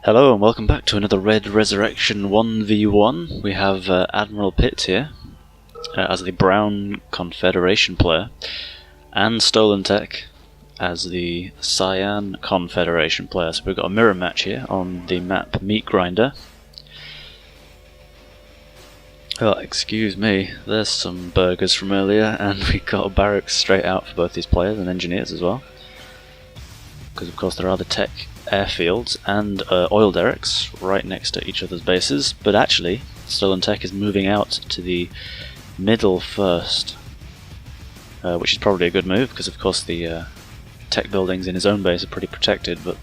Hello and welcome back to another Red Resurrection 1v1. We have Admiral Pitt here as the brown Confederation player, and StolenTech as the cyan Confederation player. So we've got a mirror match here on the map Meat Grinder. Oh, excuse me, there's some burgers from earlier, and we got a barracks straight out for both these players and engineers as well. Because of course there are the tech airfields and oil derricks right next to each other's bases, but actually StolenTech is moving out to the middle first, which is probably a good move because of course the tech buildings in his own base are pretty protected, but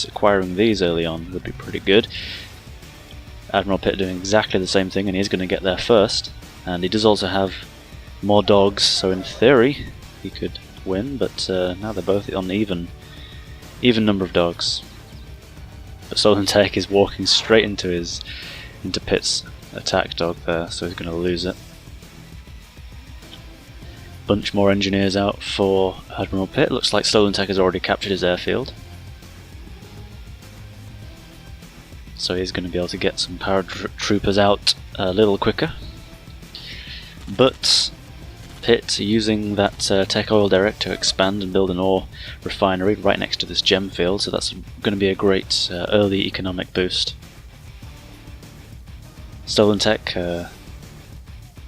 acquiring these early on would be pretty good. Admiral Pitt doing exactly the same thing, and he's going to get there first, and he does also have more dogs, so in theory he could win, but now they're both on even number of dogs. But StolenTech is walking straight into Pitt's attack dog there, so he's going to lose it. Bunch more engineers out for Admiral Pitt. Looks like StolenTech has already captured his airfield, so he's going to be able to get some paratroopers out a little quicker. But Pitt using that tech oil derrick to expand and build an ore refinery right next to this gem field, so that's going to be a great early economic boost. StolenTech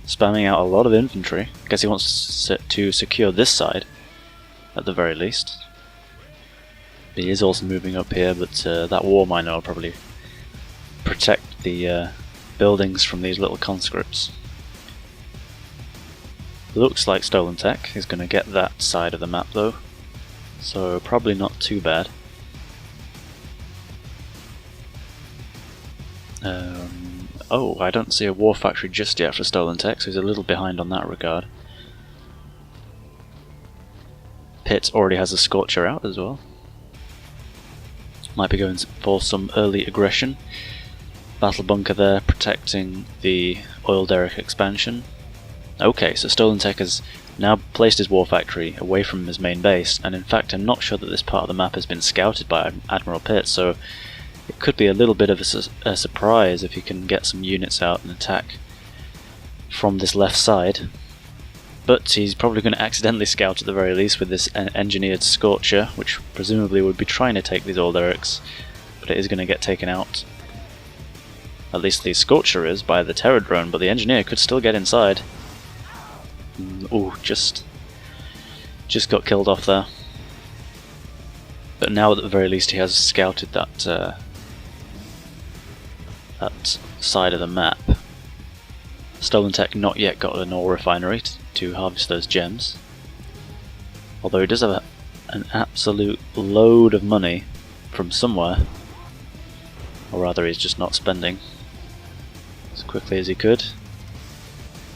spamming out a lot of infantry. I guess he wants to secure this side at the very least. But he is also moving up here, but that war miner will probably protect the buildings from these little conscripts. Looks like StolenTech is going to get that side of the map though, so probably not too bad. Oh, I don't see a war factory just yet for StolenTech, so he's a little behind on that regard. Pitt already has a Scorcher out as well. Might be going for some early aggression. Battle bunker there protecting the oil derrick expansion. Okay, so StolenTech has now placed his war factory away from his main base, and in fact I'm not sure that this part of the map has been scouted by Admiral Pitt, so it could be a little bit of a surprise if he can get some units out and attack from this left side. But he's probably going to accidentally scout at the very least with this engineered Scorcher, which presumably would be trying to take these oil derricks, but it is going to get taken out. At least the Scorcher is by the terror drone, but the engineer could still get inside. Ooh, just got killed off there. But now at the very least he has scouted that side of the map. StolenTech not yet got an ore refinery to harvest those gems, although he does have an absolute load of money from somewhere, or rather he's just not spending as quickly as he could.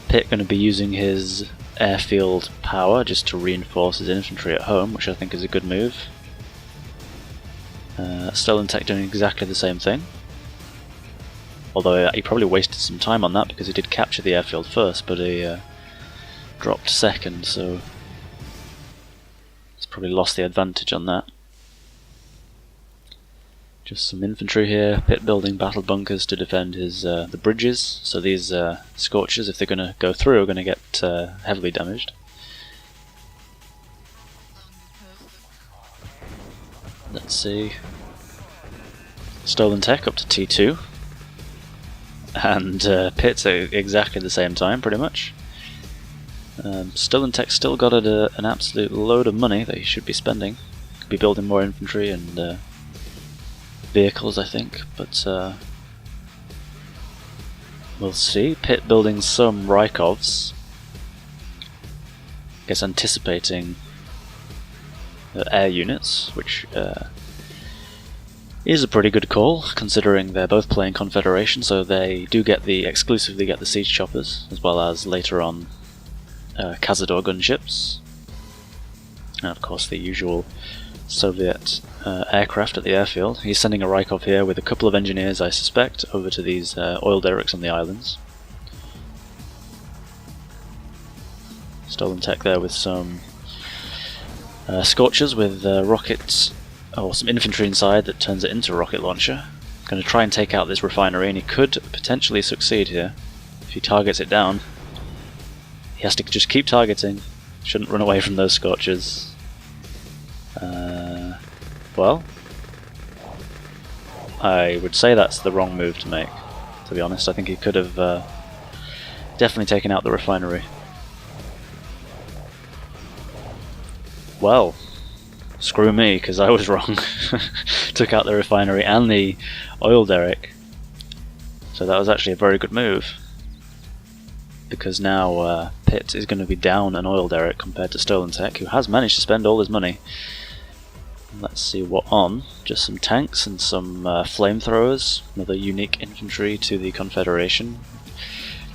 Pitt going to be using his airfield power just to reinforce his infantry at home, which I think is a good move. StolenTech doing exactly the same thing, although he probably wasted some time on that because he did capture the airfield first, but he dropped second, so he's probably lost the advantage on that. Just some infantry here. Pitt building battle bunkers to defend his the bridges, so these Scorchers, if they're going to go through, are going to get heavily damaged. Let's see. StolenTech up to T2, and Pitt's at exactly the same time, pretty much. StolenTech still got an absolute load of money that he should be spending. Could be building more infantry and vehicles, I think, but we'll see. Pitt building some Rykovs, I guess anticipating air units, which is a pretty good call considering they're both playing Confederation, so they do exclusively get the siege choppers, as well as later on Cazador gunships, and of course the usual Soviet aircraft at the airfield. He's sending a Rykov here with a couple of engineers, I suspect, over to these oil derricks on the islands. StolenTech there with some Scorchers with rockets, or some infantry inside that turns it into a rocket launcher. Going to try and take out this refinery, and he could potentially succeed here if he targets it down. He has to just keep targeting. Shouldn't run away from those scorches. Well, I would say that's the wrong move to make, to be honest. I think he could have definitely taken out the refinery. Well, screw me, because I was wrong. Took out the refinery and the oil derrick. So that was actually a very good move. Because now Pitt is going to be down an oil derrick compared to StolenTech, who has managed to spend all his money. Let's see what on. Just some tanks and some flamethrowers, another unique infantry to the Confederation.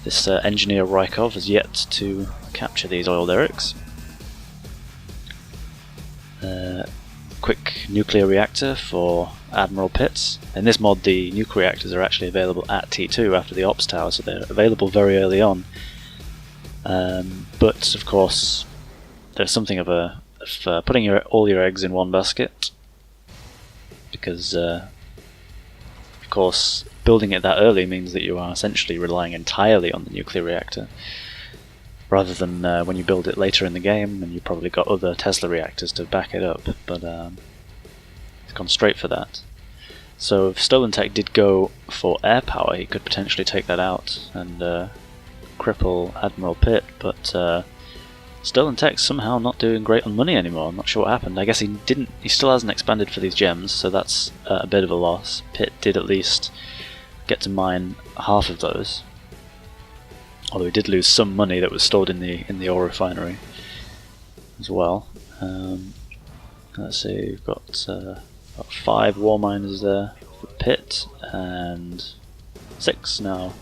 This engineer Rykov has yet to capture these oil derricks. Quick nuclear reactor for Admiral Pitts. In this mod the nuclear reactors are actually available at T2 after the ops tower, so they're available very early on. But of course there's something of putting all your eggs in one basket, because of course building it that early means that you are essentially relying entirely on the nuclear reactor, rather than when you build it later in the game and you've probably got other Tesla reactors to back it up, but it's gone straight for that. So if StolenTech did go for air power, he could potentially take that out and cripple Admiral Pitt, but StolenTech's somehow not doing great on money anymore. I'm not sure what happened. I guess he still hasn't expanded for these gems, so that's a bit of a loss. Pitt did at least get to mine half of those. Although he did lose some money that was stored in the ore refinery as well. Let's see, we've got about 5 war miners there for Pitt, and 6 now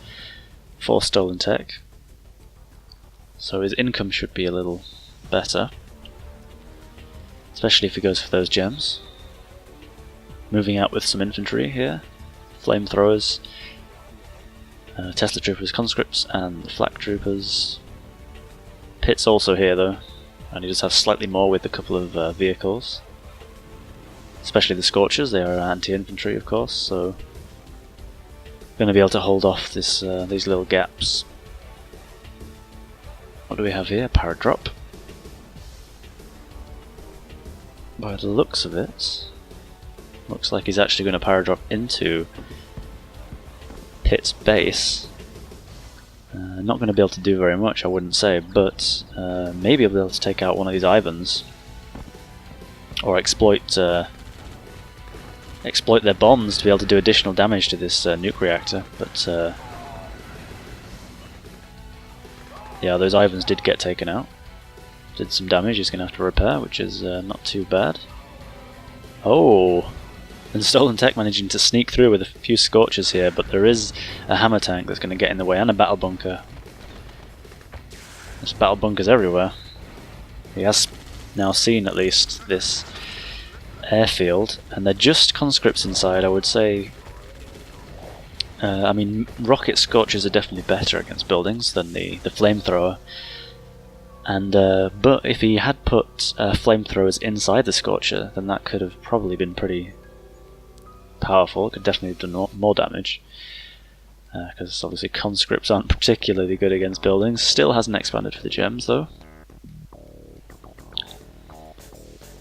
for StolenTech. So his income should be a little better, especially if he goes for those gems. Moving out with some infantry here, flamethrowers, Tesla troopers, conscripts, and flak troopers. Pitt's also here though, and he does have slightly more with a couple of vehicles, especially the Scorchers. They are anti-infantry, of course, so going to be able to hold off these little gaps. What do we have here? Paradrop. By the looks of it, looks like he's actually going to paradrop into Pitt's base. Not going to be able to do very much, I wouldn't say, but maybe he'll be able to take out one of these Ivans, or exploit their bombs to be able to do additional damage to this nuke reactor. But yeah, those Ivans did get taken out. Did some damage. He's going to have to repair, which is not too bad. Oh, and StolenTech managing to sneak through with a few Scorchers here, but there is a hammer tank that's going to get in the way, and a battle bunker. There's battle bunkers everywhere. He has now seen at least this airfield, and they're just conscripts inside, I would say. I mean, rocket Scorchers are definitely better against buildings than the flamethrower. And but if he had put flamethrowers inside the Scorcher, then that could have probably been pretty powerful. It could definitely have done more damage, because obviously conscripts aren't particularly good against buildings. Still hasn't expanded for the gems though.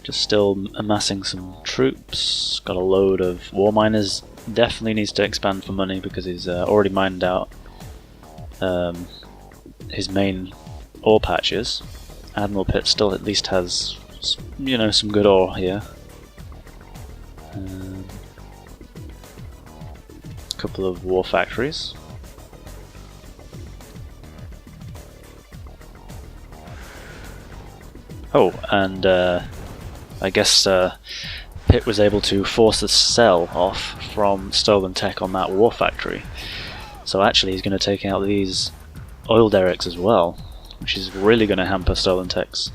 Just still amassing some troops. Got a load of war miners. Definitely needs to expand for money because he's already mined out his main ore patches. Admiral Pitt still at least has, you know, some good ore here. A couple of war factories. Oh, and I guess Pitt was able to force the cell off from StolenTech on that war factory. So actually he's going to take out these oil derricks as well, which is really going to hamper StolenTech's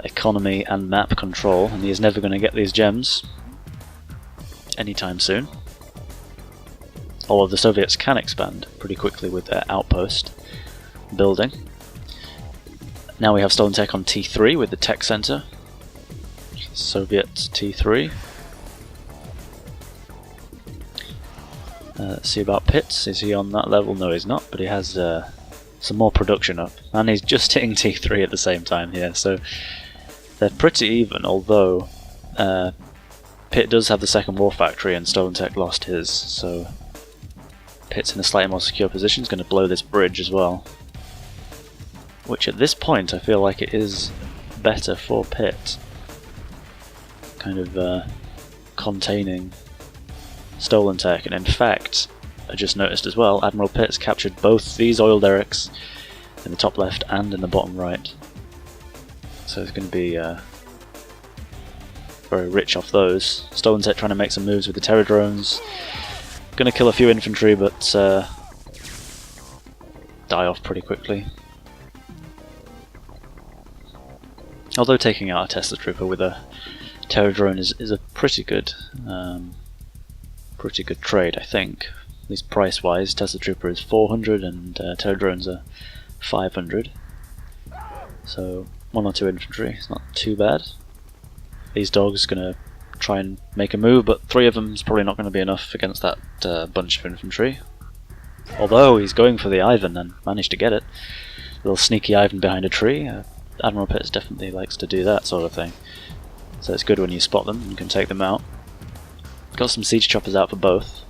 economy and map control, and he is never going to get these gems anytime soon. Although the Soviets can expand pretty quickly with their outpost building. Now we have StolenTech on T3 with the tech center. Soviet T3. Let's see about Pitts. Is he on that level? No, he's not, but he has some more production up. And he's just hitting T3 at the same time here, so they're pretty even, although Pitt does have the second war factory and StolenTech lost his, so Pitt's in a slightly more secure position. He's going to blow this bridge as well, which at this point I feel like it is better for Pitt, kind of containing StolenTech. And in fact, I just noticed as well, Admiral Pitt's captured both these oil derricks in the top left and in the bottom right, so it's going to be very rich off those. StolenTech trying to make some moves with the terror drones. Going to kill a few infantry, but die off pretty quickly. Although taking out a Tesla Trooper with a terror drone is a pretty good trade, I think. At least price-wise, Tesla Trooper is 400 and terror drones are 500. So 1 or 2 infantry, it's not too bad. These dogs are going to try and make a move, but 3 of them is probably not going to be enough against that bunch of infantry. Although he's going for the Ivan and managed to get it. Little sneaky Ivan behind a tree. Admiral Pitts definitely likes to do that sort of thing. So it's good when you spot them and you can take them out. Got some siege choppers out for both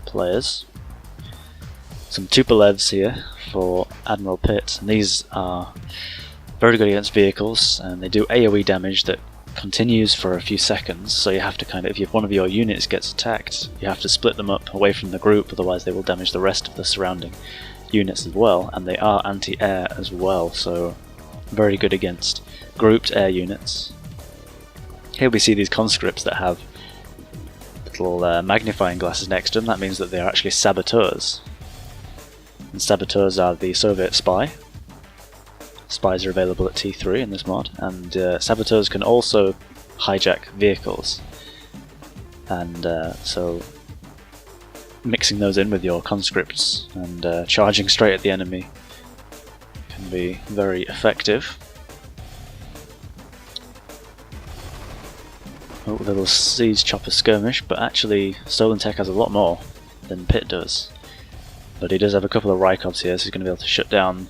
players. Some Tupolevs here for Admiral Pitt, and these are very good against vehicles, and they do AoE damage that continues for a few seconds, so you have to kind of, if one of your units gets attacked, you have to split them up away from the group, otherwise they will damage the rest of the surrounding units as well, and they are anti-air as well, so very good against grouped air units. Here we see these conscripts that have little magnifying glasses next to them. That means that they are actually saboteurs, and saboteurs are the Soviet spy. Spies are available at T3 in this mod, and saboteurs can also hijack vehicles, and so mixing those in with your conscripts and charging straight at the enemy can be very effective. Oh, little siege chopper skirmish, but actually StolenTech has a lot more than Pitt does. But he does have a couple of Rykovs here, so he's going to be able to shut down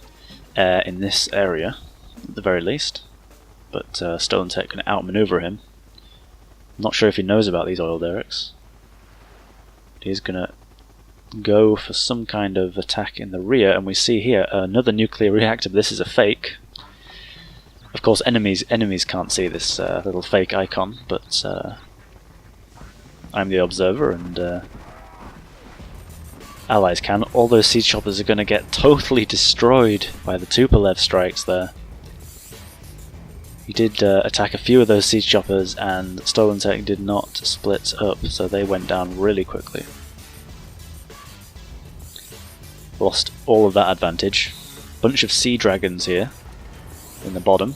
air in this area, at the very least. But StolenTech can outmaneuver him. I'm not sure if he knows about these oil derricks. He's going to go for some kind of attack in the rear, and we see here another nuclear reactor. This is a fake. Of course, enemies can't see this little fake icon, but I'm the observer, and allies can. All those siege choppers are going to get totally destroyed by the Tupolev strikes there. He did attack a few of those siege choppers, and StolenTech did not split up, so they went down really quickly. Lost all of that advantage. Bunch of sea dragons here in the bottom.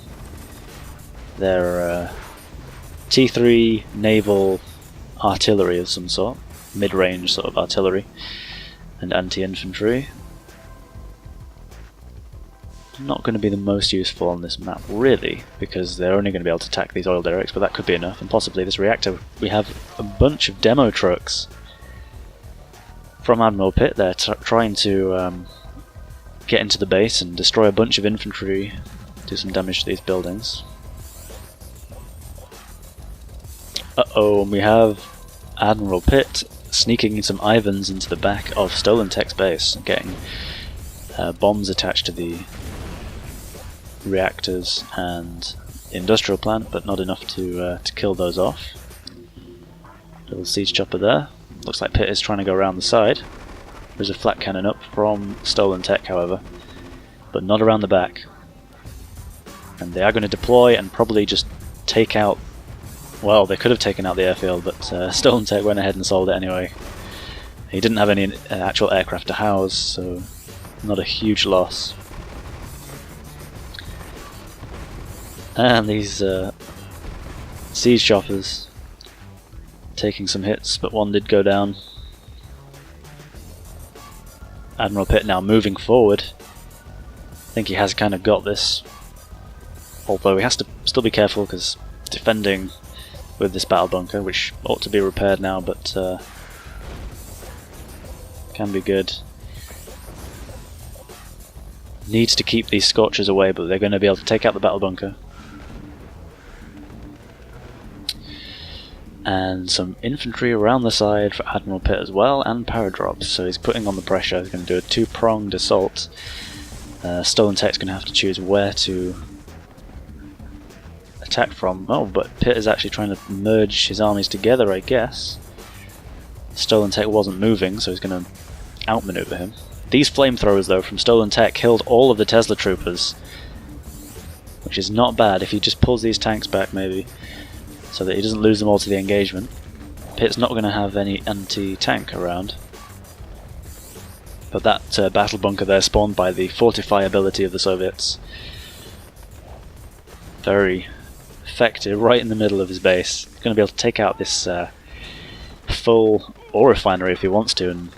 They're T3 naval artillery of some sort, mid-range sort of artillery and anti-infantry. Not going to be the most useful on this map really, because they're only going to be able to attack these oil derricks, but that could be enough, and possibly this reactor. We have a bunch of demo trucks from Admiral Pitt. They're trying to get into the base and destroy a bunch of infantry, do some damage to these buildings. Uh-oh, and we have Admiral Pitt sneaking some Ivans into the back of StolenTech's base, getting bombs attached to the reactors and industrial plant, but not enough to kill those off. Little siege chopper there. Looks like Pitt is trying to go around the side. There's a flat cannon up from StolenTech, however, but not around the back. And they are going to deploy and probably just take out. Well, they could have taken out the airfield, but StolenTech went ahead and sold it anyway. He didn't have any actual aircraft to house, so not a huge loss. And these siege choppers taking some hits, but one did go down. Admiral Pitt now moving forward. I think he has kind of got this, although he has to still be careful because defending with this battle bunker, which ought to be repaired now, but Can be good. Needs to keep these Scorchers away, but they're going to be able to take out the battle bunker. And some infantry around the side for Admiral Pitt as well, and paradrops, so he's putting on the pressure. He's going to do a two-pronged assault. StolenTech's going to have to choose where to attack from. Oh, but Pitt is actually trying to merge his armies together, I guess. StolenTech wasn't moving, so he's going to outmaneuver him. These flamethrowers, though, from StolenTech killed all of the Tesla troopers, which is not bad if he just pulls these tanks back, maybe, so that he doesn't lose them all to the engagement. Pitt's not going to have any anti-tank around. But that battle bunker there spawned by the fortify ability of the Soviets. Very effective, right in the middle of his base. He's going to be able to take out this full ore refinery if he wants to, and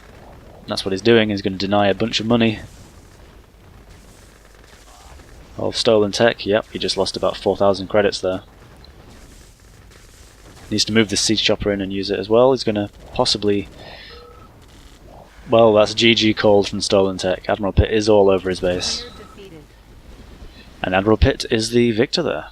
that's what he's doing. He's going to deny a bunch of money. Well, StolenTech, yep, he just lost about 4,000 credits there. Needs to move the siege chopper in and use it as well. He's going to possibly... Well, that's GG called from StolenTech. Admiral Pitt is all over his base. And Admiral Pitt is the victor there.